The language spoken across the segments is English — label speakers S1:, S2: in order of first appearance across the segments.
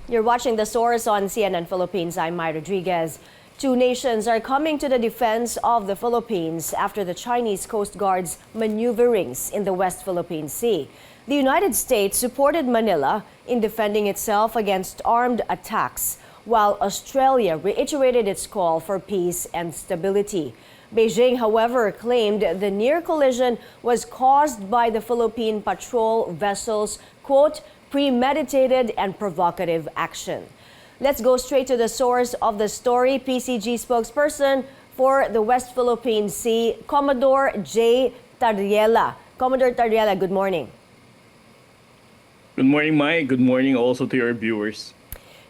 S1: You're watching The Source on CNN Philippines. I'm Mai Rodriguez. Two nations are coming to the defense of the Philippines after the Chinese Coast Guard's maneuverings in the West Philippine Sea. The United States supported Manila in defending itself against armed attacks, while Australia reiterated its call for peace and stability. Beijing, however, claimed the near collision was caused by the Philippine patrol vessel's, quote, premeditated and provocative action. Let's go straight to the source of the story. PCG spokesperson for the West Philippine Sea, Commodore Jay Tarriela. Commodore Tarriela, good morning.
S2: Good morning, Mai. Good morning also to your viewers.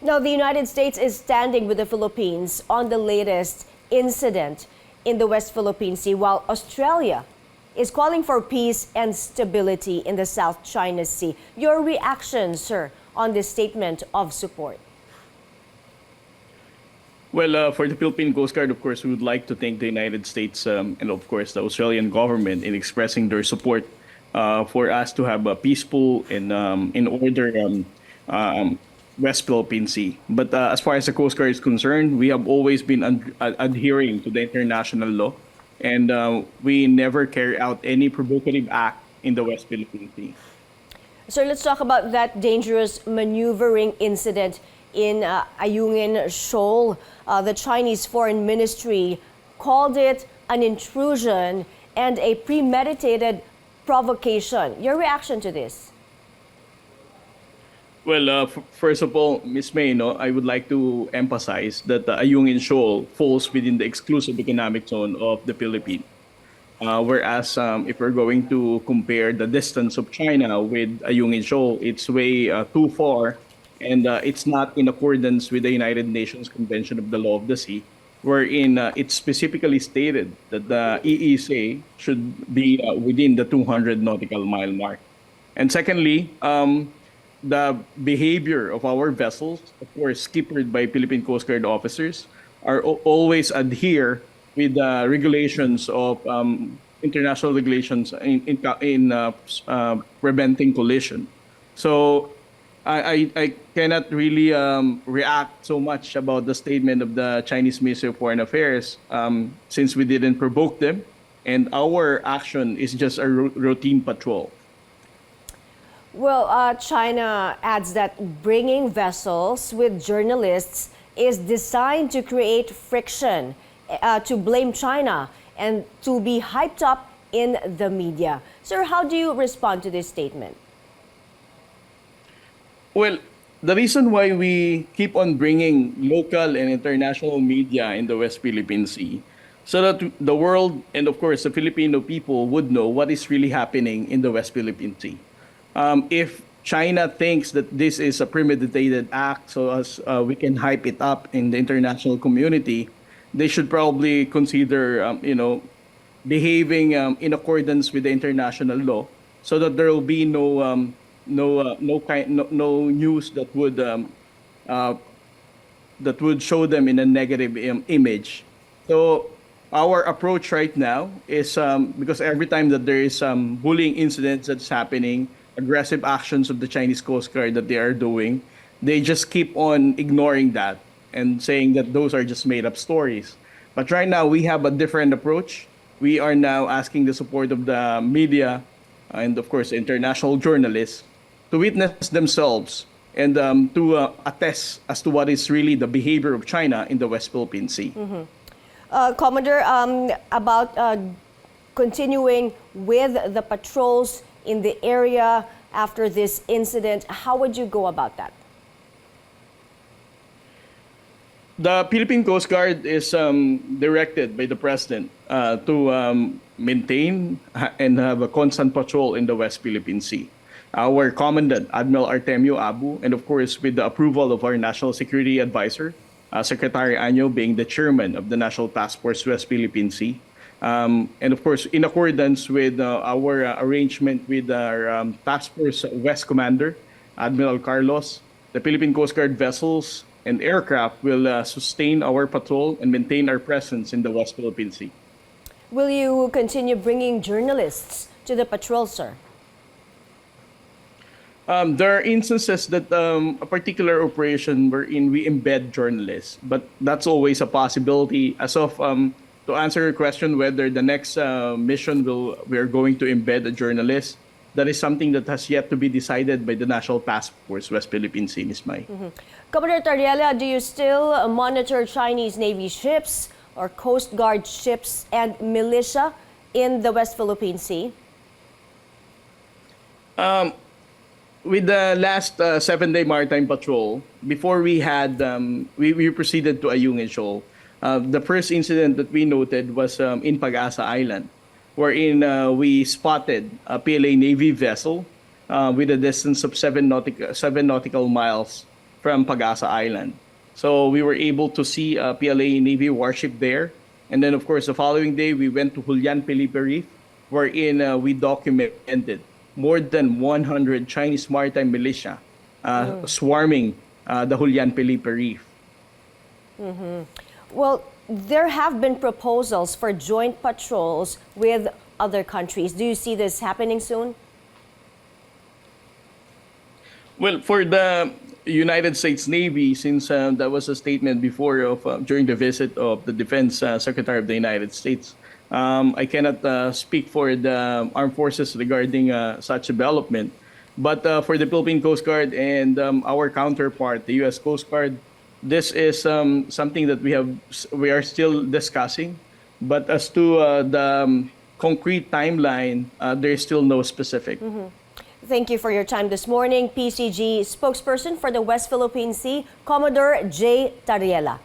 S1: Now, the United States is standing with the Philippines on the latest incident in the West Philippine Sea, while Australia is calling for peace and stability in the South China Sea. Your reaction, sir, on this statement of support?
S2: Well, for the Philippine Coast Guard, of course, we would like to thank the United States and, of course, the Australian government in expressing their support for us to have a peaceful and in order West Philippine Sea. But as far as the Coast Guard is concerned, we have always been adhering to the international law, and we never carry out any provocative act in the West Philippine Sea.
S1: So let's talk about that dangerous maneuvering incident in Ayungin Shoal. The Chinese Foreign Ministry called it an intrusion and a premeditated provocation. Your reaction to this?
S2: Well, first of all, Ms. May, I would like to emphasize that Ayungin Shoal falls within the exclusive economic zone of the Philippines. Whereas if we're going to compare the distance of China with Ayungin Shoal, it's way too far, and it's not in accordance with the United Nations Convention of the Law of the Sea, wherein it's specifically stated that the EEZ should be within the 200 nautical mile mark. And secondly, the behavior of our vessels, of course, skippered by Philippine Coast Guard officers, are always adhere with the regulations of international regulations in preventing collision. So I cannot really react so much about the statement of the Chinese Ministry of Foreign Affairs since we didn't provoke them, and our action is just a routine patrol.
S1: Well, China adds that bringing vessels with journalists is designed to create friction, to blame China, and to be hyped up in the media. Sir, how do you respond to this statement?
S2: Well, the reason why we keep on bringing local and international media in the West Philippine Sea, so that the world and, of course, the Filipino people would know what is really happening in the West Philippine Sea. If China thinks that this is a premeditated act so as we can hype it up in the international community, they should probably consider, behaving in accordance with the international law, so that there will be no news that would show them in a negative image. So our approach right now is because every time that there is bullying incidents that's happening, aggressive actions of the Chinese Coast Guard that they are doing, they just keep on ignoring that and saying that those are just made up stories. But right now, we have a different approach. We are now asking the support of the media and, of course, international journalists to witness themselves and to attest as to what is really the behavior of China in the West Philippine Sea.
S1: Commodore, about continuing with the patrols in the area after this incident, how would you go about that?
S2: The Philippine Coast Guard is directed by the President to maintain and have a constant patrol in the West Philippine Sea. Our Commandant, Admiral Artemio Abu, and of course with the approval of our National Security Advisor, Secretary Anyo being the chairman of the National Task Force West Philippine Sea, and of course, in accordance with our arrangement with our Task Force West Commander, Admiral Carlos, the Philippine Coast Guard vessels and aircraft will sustain our patrol and maintain our presence in the West Philippine Sea.
S1: Will you continue bringing journalists to the patrol, sir?
S2: There are instances that a particular operation wherein we embed journalists, but that's always a possibility. As of to answer your question, whether the next mission we are going to embed a journalist, that is something that has yet to be decided by the National Task Force West Philippine Sea, Ms. Mai.
S1: Commodore Tarriela, do you still monitor Chinese Navy ships or Coast Guard ships and militia in the West Philippine Sea?
S2: With the last 7-day maritime patrol, before we had, we proceeded to Ayungin Shoal. The first incident that we noted was in Pag-asa Island, wherein we spotted a PLA Navy vessel with a distance of 7 nautical miles from Pag-asa Island. So we were able to see a PLA Navy warship there. And then, of course, the following day, we went to Julian Felipe Reef, wherein we documented more than 100 Chinese maritime militia swarming the Julian Felipe Reef.
S1: Well, there have been proposals for joint patrols with other countries. Do you see this happening soon?
S2: Well, for the United States Navy, since that was a statement before during the visit of the Defense Secretary of the United States, I cannot speak for the armed forces regarding such development. But for the Philippine Coast Guard and our counterpart, the U.S. Coast Guard, this is something that we are still discussing. But as to the concrete timeline, there is still no specific.
S1: Thank you for your time this morning. PCG spokesperson for the West Philippine Sea, Commodore Jay Tarriela.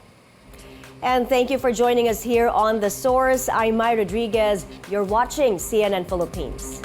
S1: And thank you for joining us here on The Source. I'm Mai Rodriguez. You're watching CNN Philippines.